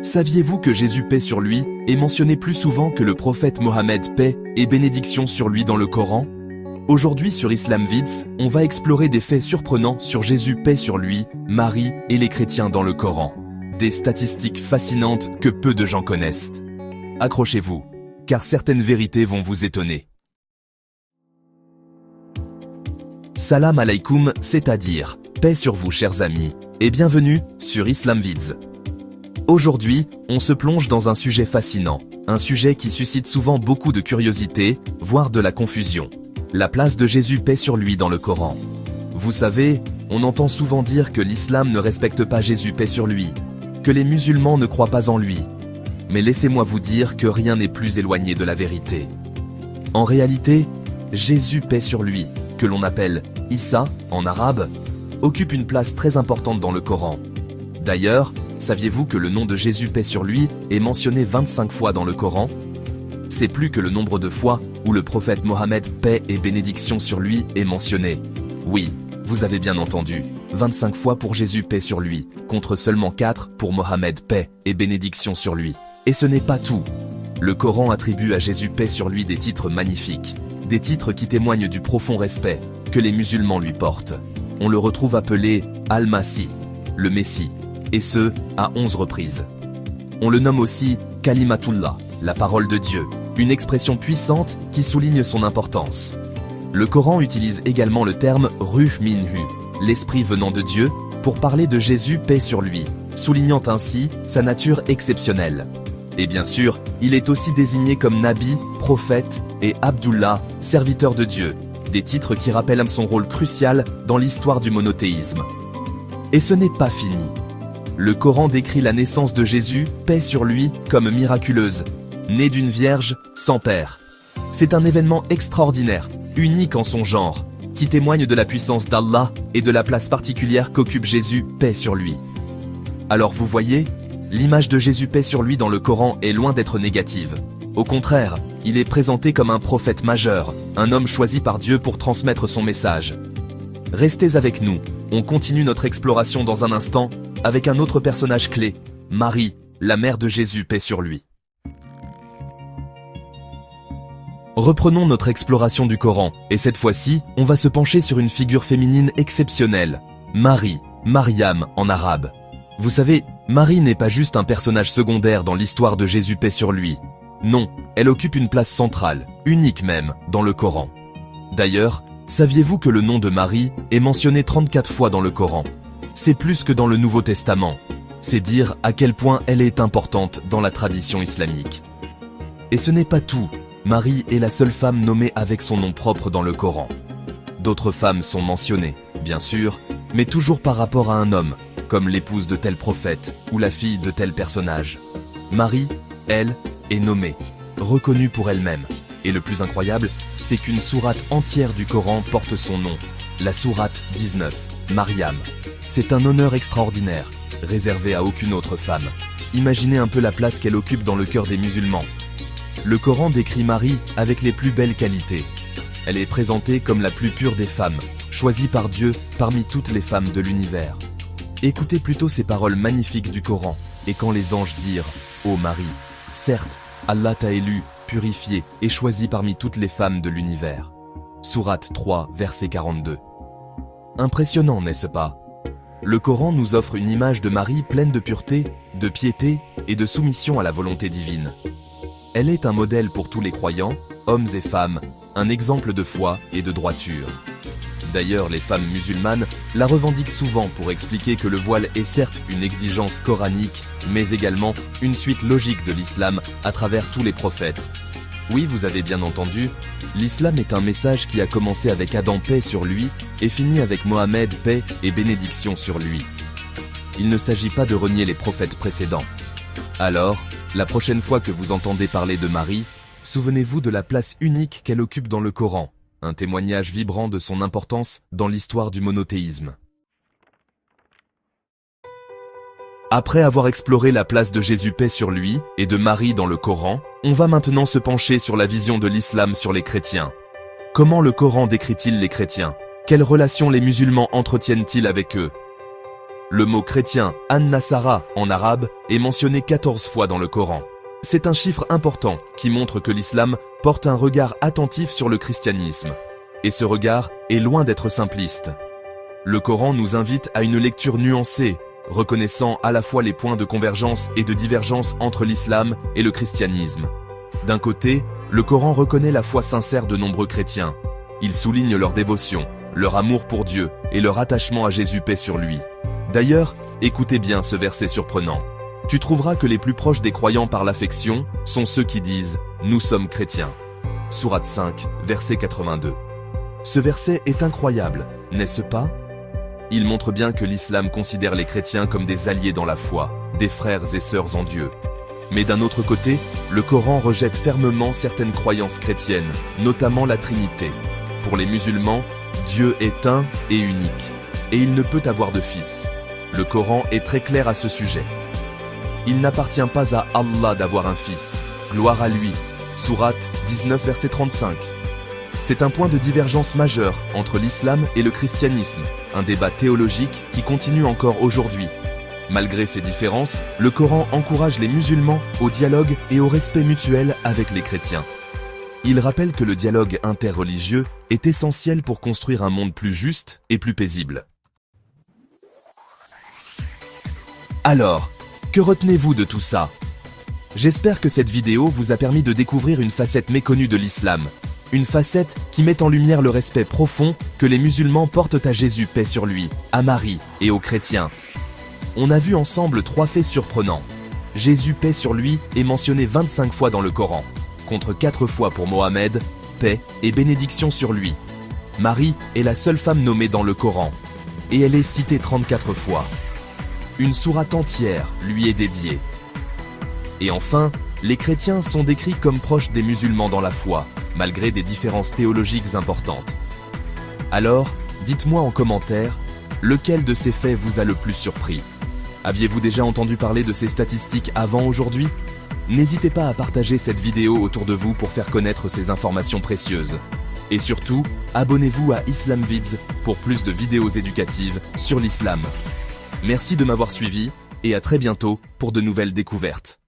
Saviez-vous que Jésus paix sur lui est mentionné plus souvent que le prophète Mohammed paix et bénédiction sur lui dans le Coran? Aujourd'hui sur Islam Vids, on va explorer des faits surprenants sur Jésus paix sur lui, Marie et les chrétiens dans le Coran. Des statistiques fascinantes que peu de gens connaissent. Accrochez-vous, car certaines vérités vont vous étonner. Salam alaikum, c'est-à-dire paix sur vous chers amis, et bienvenue sur Islam Vids. Aujourd'hui, on se plonge dans un sujet fascinant, un sujet qui suscite souvent beaucoup de curiosité, voire de la confusion. La place de Jésus paix sur lui dans le Coran. Vous savez, on entend souvent dire que l'islam ne respecte pas Jésus paix sur lui, que les musulmans ne croient pas en lui. Mais laissez-moi vous dire que rien n'est plus éloigné de la vérité. En réalité, Jésus paix sur lui, que l'on appelle Issa en arabe, occupe une place très importante dans le Coran. D'ailleurs, saviez-vous que le nom de Jésus paix sur lui est mentionné 25 fois dans le Coran? C'est plus que le nombre de fois où le prophète Mohammed paix et bénédiction sur lui est mentionné. Oui, vous avez bien entendu, 25 fois pour Jésus paix sur lui, contre seulement 4 pour Mohammed paix et bénédiction sur lui. Et ce n'est pas tout. Le Coran attribue à Jésus paix sur lui des titres magnifiques, des titres qui témoignent du profond respect que les musulmans lui portent. On le retrouve appelé Al-Masih, le Messie, et ce, à 11 reprises. On le nomme aussi Kalimatullah, la parole de Dieu, une expression puissante qui souligne son importance. Le Coran utilise également le terme Ruh Minhu, l'esprit venant de Dieu, pour parler de Jésus paix sur lui, soulignant ainsi sa nature exceptionnelle. Et bien sûr, il est aussi désigné comme Nabi, prophète, et Abdullah, serviteur de Dieu, des titres qui rappellent son rôle crucial dans l'histoire du monothéisme. Et ce n'est pas fini. Le Coran décrit la naissance de Jésus, paix sur lui, comme miraculeuse, né d'une vierge sans père. C'est un événement extraordinaire, unique en son genre, qui témoigne de la puissance d'Allah et de la place particulière qu'occupe Jésus, paix sur lui. Alors vous voyez, l'image de Jésus paix sur lui dans le Coran est loin d'être négative. Au contraire, il est présenté comme un prophète majeur, un homme choisi par Dieu pour transmettre son message. Restez avec nous, on continue notre exploration dans un instant, avec un autre personnage clé, Marie, la mère de Jésus paix sur lui. Reprenons notre exploration du Coran, et cette fois-ci, on va se pencher sur une figure féminine exceptionnelle, Marie, Mariam en arabe. Vous savez, Marie n'est pas juste un personnage secondaire dans l'histoire de Jésus paix sur lui. Non, elle occupe une place centrale, unique même, dans le Coran. D'ailleurs, saviez-vous que le nom de Marie est mentionné 34 fois dans le Coran? C'est plus que dans le Nouveau Testament. C'est dire à quel point elle est importante dans la tradition islamique. Et ce n'est pas tout. Marie est la seule femme nommée avec son nom propre dans le Coran. D'autres femmes sont mentionnées, bien sûr, mais toujours par rapport à un homme, comme l'épouse de tel prophète ou la fille de tel personnage. Marie, elle, est nommée, reconnue pour elle-même. Et le plus incroyable, c'est qu'une sourate entière du Coran porte son nom, la sourate 19, Mariam. C'est un honneur extraordinaire, réservé à aucune autre femme. Imaginez un peu la place qu'elle occupe dans le cœur des musulmans. Le Coran décrit Marie avec les plus belles qualités. Elle est présentée comme la plus pure des femmes, choisie par Dieu parmi toutes les femmes de l'univers. Écoutez plutôt ces paroles magnifiques du Coran, et quand les anges dirent « Ô Marie, certes, Allah t'a élue, purifiée et choisie parmi toutes les femmes de l'univers. » Sourate 3, verset 42. Impressionnant, n'est-ce pas? Le Coran nous offre une image de Marie pleine de pureté, de piété et de soumission à la volonté divine. Elle est un modèle pour tous les croyants, hommes et femmes, un exemple de foi et de droiture. D'ailleurs, les femmes musulmanes la revendiquent souvent pour expliquer que le voile est certes une exigence coranique, mais également une suite logique de l'islam à travers tous les prophètes. Oui, vous avez bien entendu, l'islam est un message qui a commencé avec Adam paix sur lui et finit avec Mohammed paix et bénédiction sur lui. Il ne s'agit pas de renier les prophètes précédents. Alors, la prochaine fois que vous entendez parler de Marie, souvenez-vous de la place unique qu'elle occupe dans le Coran, un témoignage vibrant de son importance dans l'histoire du monothéisme. Après avoir exploré la place de Jésus paix sur lui et de Marie dans le Coran, on va maintenant se pencher sur la vision de l'islam sur les chrétiens. Comment le Coran décrit-il les chrétiens? Quelles relations les musulmans entretiennent-ils avec eux? Le mot chrétien, an-Nasara en arabe, est mentionné 14 fois dans le Coran. C'est un chiffre important qui montre que l'islam porte un regard attentif sur le christianisme. Et ce regard est loin d'être simpliste. Le Coran nous invite à une lecture nuancée, reconnaissant à la fois les points de convergence et de divergence entre l'islam et le christianisme. D'un côté, le Coran reconnaît la foi sincère de nombreux chrétiens. Il souligne leur dévotion, leur amour pour Dieu et leur attachement à Jésus, paix sur lui. D'ailleurs, écoutez bien ce verset surprenant. Tu trouveras que les plus proches des croyants par l'affection sont ceux qui disent « Nous sommes chrétiens ». Sourate 5, verset 82. Ce verset est incroyable, n'est-ce pas? Il montre bien que l'islam considère les chrétiens comme des alliés dans la foi, des frères et sœurs en Dieu. Mais d'un autre côté, le Coran rejette fermement certaines croyances chrétiennes, notamment la Trinité. Pour les musulmans, Dieu est un et unique, et il ne peut avoir de fils. Le Coran est très clair à ce sujet. Il n'appartient pas à Allah d'avoir un fils. Gloire à lui. Sourate 19, verset 35. C'est un point de divergence majeur entre l'islam et le christianisme, un débat théologique qui continue encore aujourd'hui. Malgré ces différences, le Coran encourage les musulmans au dialogue et au respect mutuel avec les chrétiens. Il rappelle que le dialogue interreligieux est essentiel pour construire un monde plus juste et plus paisible. Alors, que retenez-vous de tout ça? J'espère que cette vidéo vous a permis de découvrir une facette méconnue de l'islam. Une facette qui met en lumière le respect profond que les musulmans portent à Jésus, paix sur lui, à Marie et aux chrétiens. On a vu ensemble 3 faits surprenants. Jésus, paix sur lui, est mentionné 25 fois dans le Coran, contre 4 fois pour Mohammed, paix et bénédiction sur lui. Marie est la seule femme nommée dans le Coran, et elle est citée 34 fois. Une sourate entière lui est dédiée. Et enfin, les chrétiens sont décrits comme proches des musulmans dans la foi, malgré des différences théologiques importantes. Alors, dites-moi en commentaire, lequel de ces faits vous a le plus surpris? Aviez-vous déjà entendu parler de ces statistiques avant aujourd'hui? N'hésitez pas à partager cette vidéo autour de vous pour faire connaître ces informations précieuses. Et surtout, abonnez-vous à IslamVids pour plus de vidéos éducatives sur l'islam. Merci de m'avoir suivi et à très bientôt pour de nouvelles découvertes.